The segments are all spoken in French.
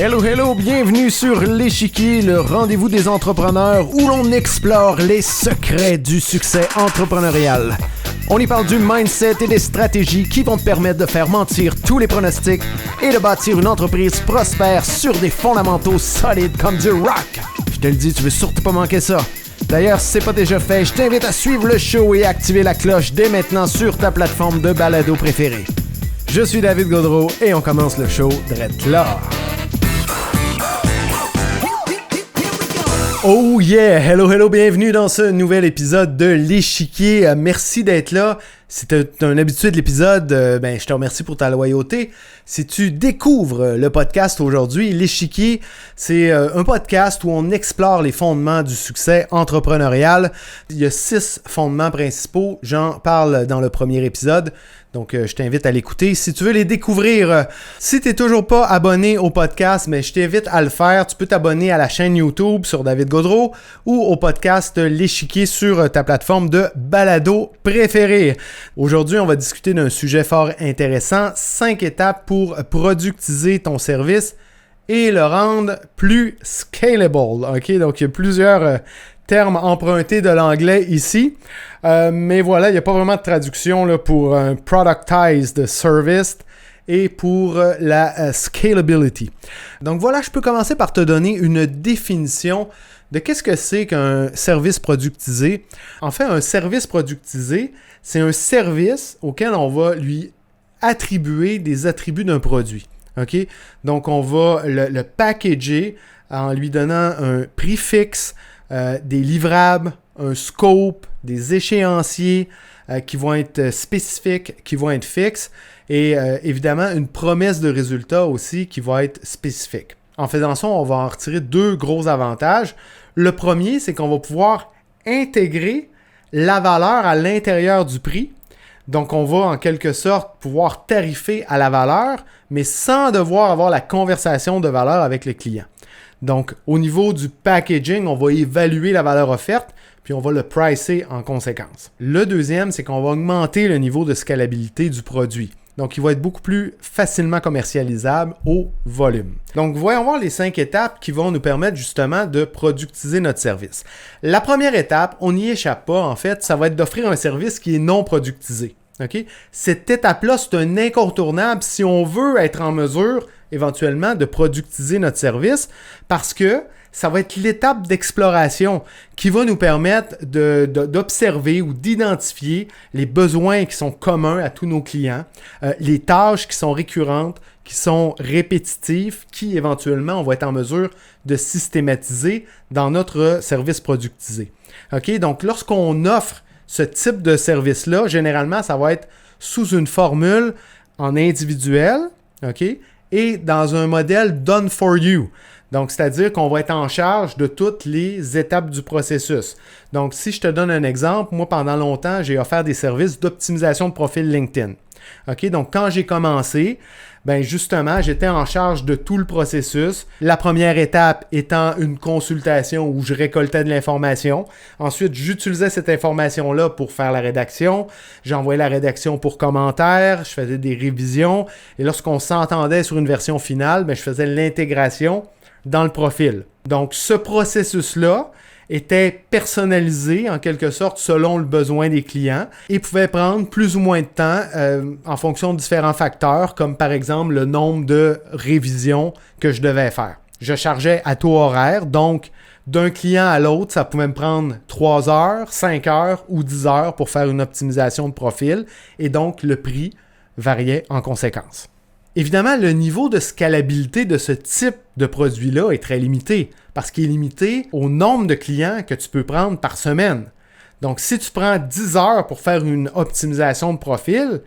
Hello, bienvenue sur l'Échiquier, le rendez-vous des entrepreneurs où l'on explore les secrets du succès entrepreneurial. On y parle du mindset et des stratégies qui vont te permettre de faire mentir tous les pronostics et de bâtir une entreprise prospère sur des fondamentaux solides comme du rock. Je te le dis, tu veux surtout pas manquer ça. D'ailleurs, si c'est pas déjà fait, je t'invite à suivre le show et à activer la cloche dès maintenant sur ta plateforme de balado préférée. Je suis David Gaudreau et on commence le show direct là. Oh yeah! Hello, bienvenue dans ce nouvel épisode de l'Échiquier. Merci d'être là. Si tu es un habitué de l'épisode, je te remercie pour ta loyauté. Si tu découvres le podcast aujourd'hui, l'Échiquier, c'est un podcast où on explore les fondements du succès entrepreneurial. Il y a 6 fondements principaux. J'en parle dans le premier épisode. Donc, je t'invite à l'écouter. Si tu veux les découvrir, si tu n'es toujours pas abonné au podcast, mais je t'invite à le faire. Tu peux t'abonner à la chaîne YouTube sur David Gaudreau ou au podcast L'Échiquier sur ta plateforme de balado préférée. Aujourd'hui, on va discuter d'un sujet fort intéressant. 5 étapes pour productiser ton service et le rendre plus scalable. OK? Donc, il y a plusieurs termes empruntés de l'anglais ici. Mais voilà, il n'y a pas vraiment de traduction là, pour un productized service et pour la scalability. Donc voilà, je peux commencer par te donner une définition de qu'est-ce que c'est qu'un service productisé. En fait, un service productisé, c'est un service auquel on va lui attribuer des attributs d'un produit. Okay? Donc, on va le packager en lui donnant un prix fixe, des livrables, un scope, des échéanciers qui vont être spécifiques, qui vont être fixes et évidemment une promesse de résultat aussi qui va être spécifique. En faisant ça, on va en retirer 2 gros avantages. Le premier, c'est qu'on va pouvoir intégrer la valeur à l'intérieur du prix. Donc, on va en quelque sorte pouvoir tarifer à la valeur, mais sans devoir avoir la conversation de valeur avec le client. Donc, au niveau du packaging, on va évaluer la valeur offerte, puis on va le pricer en conséquence. Le deuxième, c'est qu'on va augmenter le niveau de scalabilité du produit. Donc, il va être beaucoup plus facilement commercialisable au volume. Donc, voyons voir les 5 étapes qui vont nous permettre justement de productiser notre service. La première étape, on n'y échappe pas en fait, ça va être d'offrir un service qui est non productisé. Okay? Cette étape-là, c'est un incontournable si on veut être en mesure éventuellement de productiser notre service parce que ça va être l'étape d'exploration qui va nous permettre d'observer ou d'identifier les besoins qui sont communs à tous nos clients, les tâches qui sont récurrentes, qui sont répétitives, qui éventuellement on va être en mesure de systématiser dans notre service productisé. Okay? Donc, lorsqu'on offre ce type de service-là, généralement, ça va être sous une formule en individuel, OK? Et dans un modèle done for you. Donc, c'est-à-dire qu'on va être en charge de toutes les étapes du processus. Donc, si je te donne un exemple, moi, pendant longtemps, j'ai offert des services d'optimisation de profil LinkedIn. OK? Donc, quand j'ai commencé, justement, j'étais en charge de tout le processus. La première étape étant une consultation où je récoltais de l'information. Ensuite, j'utilisais cette information-là pour faire la rédaction. J'envoyais la rédaction pour commentaires. Je faisais des révisions. Et lorsqu'on s'entendait sur une version finale, je faisais l'intégration dans le profil. Donc, ce processus-là était personnalisé en quelque sorte selon le besoin des clients et pouvait prendre plus ou moins de temps en fonction de différents facteurs comme par exemple le nombre de révisions que je devais faire. Je chargeais à taux horaire, donc d'un client à l'autre, ça pouvait me prendre 3 heures, 5 heures ou 10 heures pour faire une optimisation de profil et donc le prix variait en conséquence. Évidemment, le niveau de scalabilité de ce type de produit-là est très limité parce qu'il est limité au nombre de clients que tu peux prendre par semaine. Donc, si tu prends 10 heures pour faire une optimisation de profil,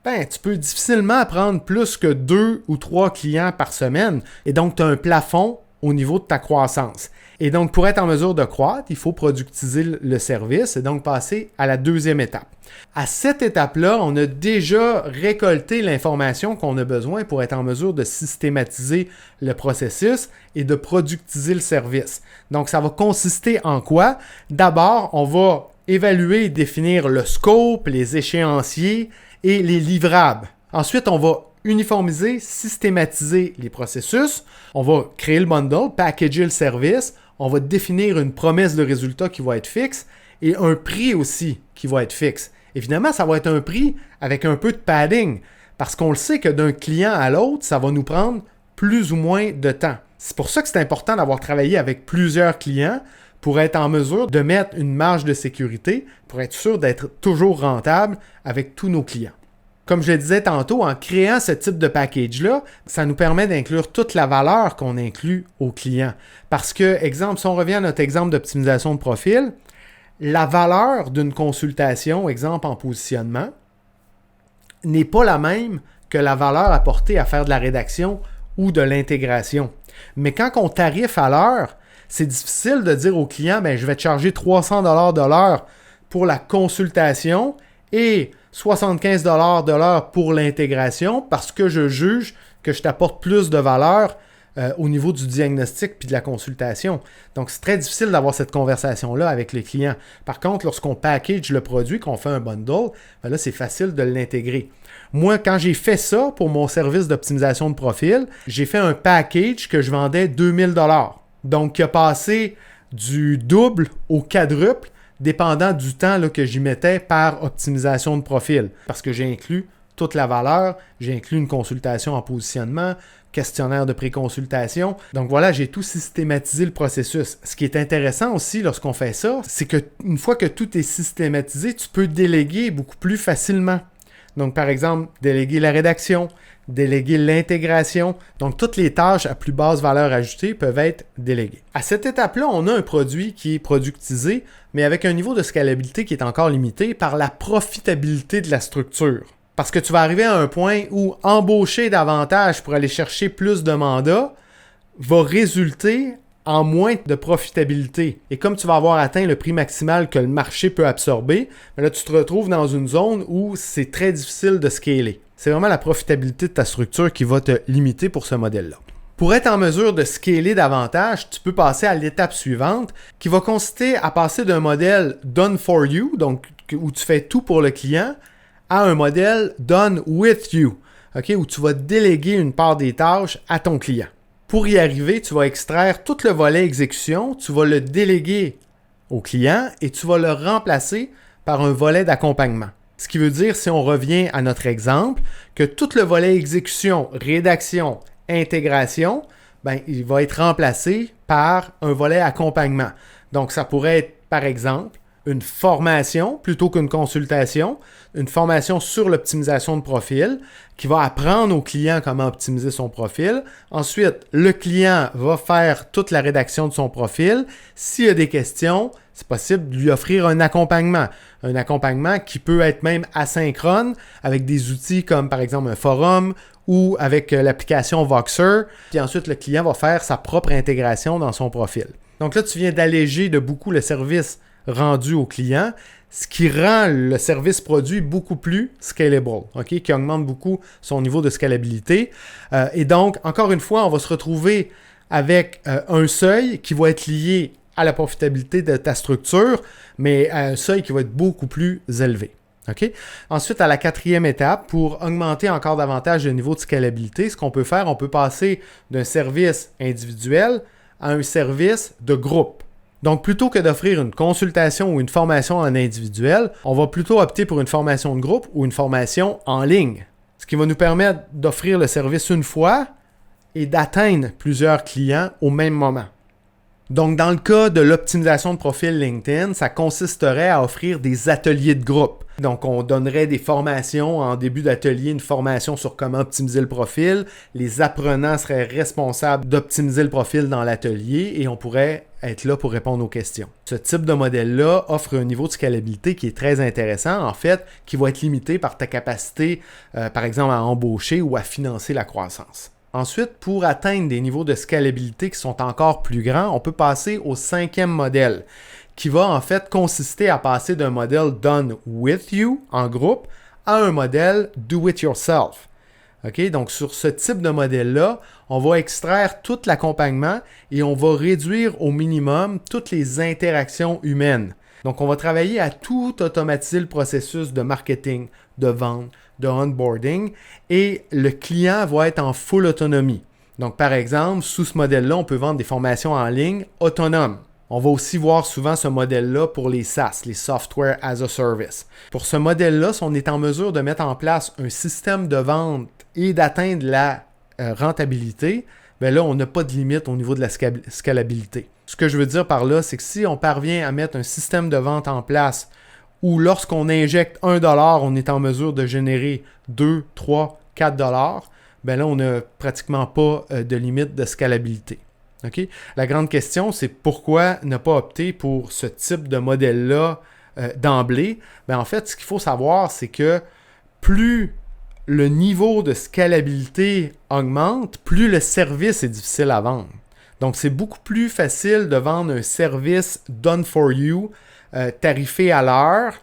tu peux difficilement prendre plus que 2 ou 3 clients par semaine et donc tu as un plafond au niveau de ta croissance. Et donc, pour être en mesure de croître, il faut productiser le service et donc passer à la deuxième étape. À cette étape-là, on a déjà récolté l'information qu'on a besoin pour être en mesure de systématiser le processus et de productiser le service. Donc, ça va consister en quoi? D'abord, on va évaluer et définir le scope, les échéanciers et les livrables. Ensuite, on va uniformiser, systématiser les processus. On va créer le bundle, packager le service. On va définir une promesse de résultat qui va être fixe et un prix aussi qui va être fixe. Évidemment, ça va être un prix avec un peu de padding parce qu'on le sait que d'un client à l'autre, ça va nous prendre plus ou moins de temps. C'est pour ça que c'est important d'avoir travaillé avec plusieurs clients pour être en mesure de mettre une marge de sécurité, pour être sûr d'être toujours rentable avec tous nos clients. Comme je le disais tantôt, en créant ce type de package-là, ça nous permet d'inclure toute la valeur qu'on inclut aux clients. Parce que, exemple, si on revient à notre exemple d'optimisation de profil, la valeur d'une consultation, exemple en positionnement, n'est pas la même que la valeur apportée à faire de la rédaction ou de l'intégration. Mais quand on tarife à l'heure, c'est difficile de dire au client, je vais te charger 300 $ de l'heure pour la consultation et 75 $ de l'heure pour l'intégration parce que je juge que je t'apporte plus de valeur au niveau du diagnostic puis de la consultation. Donc, c'est très difficile d'avoir cette conversation-là avec les clients. Par contre, lorsqu'on package le produit, qu'on fait un bundle, là, c'est facile de l'intégrer. Moi, quand j'ai fait ça pour mon service d'optimisation de profil, j'ai fait un package que je vendais 2000 $. Donc, qui a passé du double au quadruple, dépendant du temps là, que j'y mettais par optimisation de profil. Parce que j'ai inclus toute la valeur, j'ai inclus une consultation en positionnement, questionnaire de préconsultation. Donc voilà, j'ai tout systématisé le processus. Ce qui est intéressant aussi lorsqu'on fait ça, c'est qu'une fois que tout est systématisé, tu peux déléguer beaucoup plus facilement. Donc par exemple, déléguer la rédaction, déléguer l'intégration. Donc, toutes les tâches à plus basse valeur ajoutée peuvent être déléguées. À cette étape-là, on a un produit qui est productisé, mais avec un niveau de scalabilité qui est encore limité par la profitabilité de la structure. Parce que tu vas arriver à un point où embaucher davantage pour aller chercher plus de mandats va résulter en moins de profitabilité. Et comme tu vas avoir atteint le prix maximal que le marché peut absorber, là, tu te retrouves dans une zone où c'est très difficile de scaler. C'est vraiment la profitabilité de ta structure qui va te limiter pour ce modèle-là. Pour être en mesure de scaler davantage, tu peux passer à l'étape suivante qui va consister à passer d'un modèle done for you, donc où tu fais tout pour le client, à un modèle done with you, où tu vas déléguer une part des tâches à ton client. Pour y arriver, tu vas extraire tout le volet exécution, tu vas le déléguer au client et tu vas le remplacer par un volet d'accompagnement. Ce qui veut dire, si on revient à notre exemple, que tout le volet exécution, rédaction, intégration, il va être remplacé par un volet accompagnement. Donc, ça pourrait être, par exemple, une formation plutôt qu'une consultation, une formation sur l'optimisation de profil qui va apprendre au client comment optimiser son profil. Ensuite, le client va faire toute la rédaction de son profil. S'il y a des questions, c'est possible de lui offrir un accompagnement. Un accompagnement qui peut être même asynchrone avec des outils comme par exemple un forum ou avec l'application Voxer. Puis ensuite, le client va faire sa propre intégration dans son profil. Donc là, tu viens d'alléger de beaucoup le service rendu au client, ce qui rend le service produit beaucoup plus scalable, qui augmente beaucoup son niveau de scalabilité. Et donc, encore une fois, on va se retrouver avec un seuil qui va être lié à la profitabilité de ta structure, mais à un seuil qui va être beaucoup plus élevé. Ensuite, à la quatrième étape, pour augmenter encore davantage le niveau de scalabilité, ce qu'on peut faire, on peut passer d'un service individuel à un service de groupe. Donc, plutôt que d'offrir une consultation ou une formation en individuel, on va plutôt opter pour une formation de groupe ou une formation en ligne. Ce qui va nous permettre d'offrir le service une fois et d'atteindre plusieurs clients au même moment. Donc, dans le cas de l'optimisation de profil LinkedIn, ça consisterait à offrir des ateliers de groupe. Donc, on donnerait des formations en début d'atelier, une formation sur comment optimiser le profil. Les apprenants seraient responsables d'optimiser le profil dans l'atelier et on pourrait être là pour répondre aux questions. Ce type de modèle-là offre un niveau de scalabilité qui est très intéressant, en fait, qui va être limité par ta capacité, par exemple, à embaucher ou à financer la croissance. Ensuite, pour atteindre des niveaux de scalabilité qui sont encore plus grands, on peut passer au cinquième modèle, qui va en fait consister à passer d'un modèle done with you en groupe à un modèle do it yourself. Donc, sur ce type de modèle-là, on va extraire tout l'accompagnement et on va réduire au minimum toutes les interactions humaines. Donc, on va travailler à tout automatiser le processus de marketing, de vente, de onboarding et le client va être en full autonomie. Donc, par exemple, sous ce modèle-là, on peut vendre des formations en ligne autonomes. On va aussi voir souvent ce modèle-là pour les SaaS, les Software as a Service. Pour ce modèle-là, si on est en mesure de mettre en place un système de vente et d'atteindre la rentabilité, bien là, on n'a pas de limite au niveau de la scalabilité. Ce que je veux dire par là, c'est que si on parvient à mettre un système de vente en place où lorsqu'on injecte $1, on est en mesure de générer 2, 3, 4 $, bien là, on n'a pratiquement pas de limite de scalabilité. Okay? La grande question, c'est pourquoi ne pas opter pour ce type de modèle-là d'emblée? Bien, en fait, ce qu'il faut savoir, c'est que plus le niveau de scalabilité augmente, plus le service est difficile à vendre. Donc, c'est beaucoup plus facile de vendre un service done for you, tarifé à l'heure,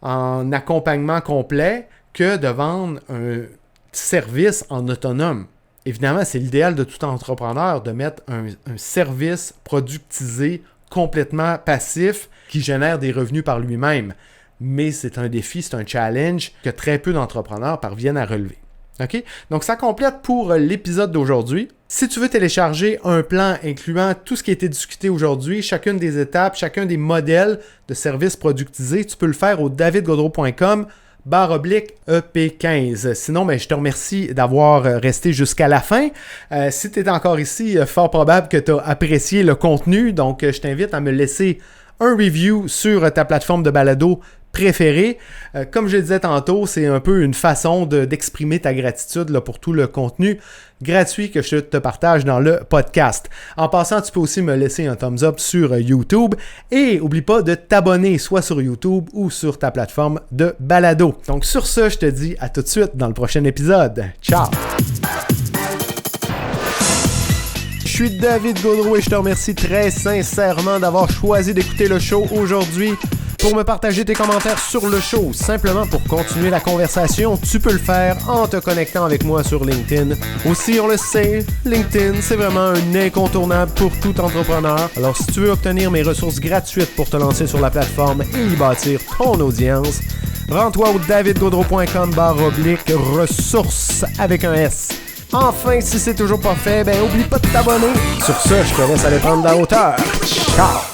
en accompagnement complet, que de vendre un service en autonome. Évidemment, c'est l'idéal de tout entrepreneur de mettre un service productisé, complètement passif, qui génère des revenus par lui-même. Mais c'est un défi, c'est un challenge que très peu d'entrepreneurs parviennent à relever. OK? Donc, ça complète pour l'épisode d'aujourd'hui. Si tu veux télécharger un plan incluant tout ce qui a été discuté aujourd'hui, chacune des étapes, chacun des modèles de services productisés, tu peux le faire au davidgaudreau.com/EP15. Sinon, je te remercie d'avoir resté jusqu'à la fin. Si tu es encore ici, fort probable que tu as apprécié le contenu. Donc, je t'invite à me laisser un review sur ta plateforme de balado préférée. Comme je le disais tantôt, c'est un peu une façon d'exprimer ta gratitude là, pour tout le contenu gratuit que je te partage dans le podcast. En passant, tu peux aussi me laisser un thumbs up sur YouTube et n'oublie pas de t'abonner soit sur YouTube ou sur ta plateforme de balado. Donc sur ce, je te dis à tout de suite dans le prochain épisode. Ciao! Je suis David Gaudreau et je te remercie très sincèrement d'avoir choisi d'écouter le show aujourd'hui. Pour me partager tes commentaires sur le show, simplement pour continuer la conversation, tu peux le faire en te connectant avec moi sur LinkedIn. Aussi, on le sait, LinkedIn, c'est vraiment un incontournable pour tout entrepreneur. Alors, si tu veux obtenir mes ressources gratuites pour te lancer sur la plateforme et y bâtir ton audience, rends-toi au davidgaudreau.com/ressources avec un S. Enfin, si c'est toujours pas fait, oublie pas de t'abonner. Sur ce, je te laisse aller prendre la hauteur. Ciao!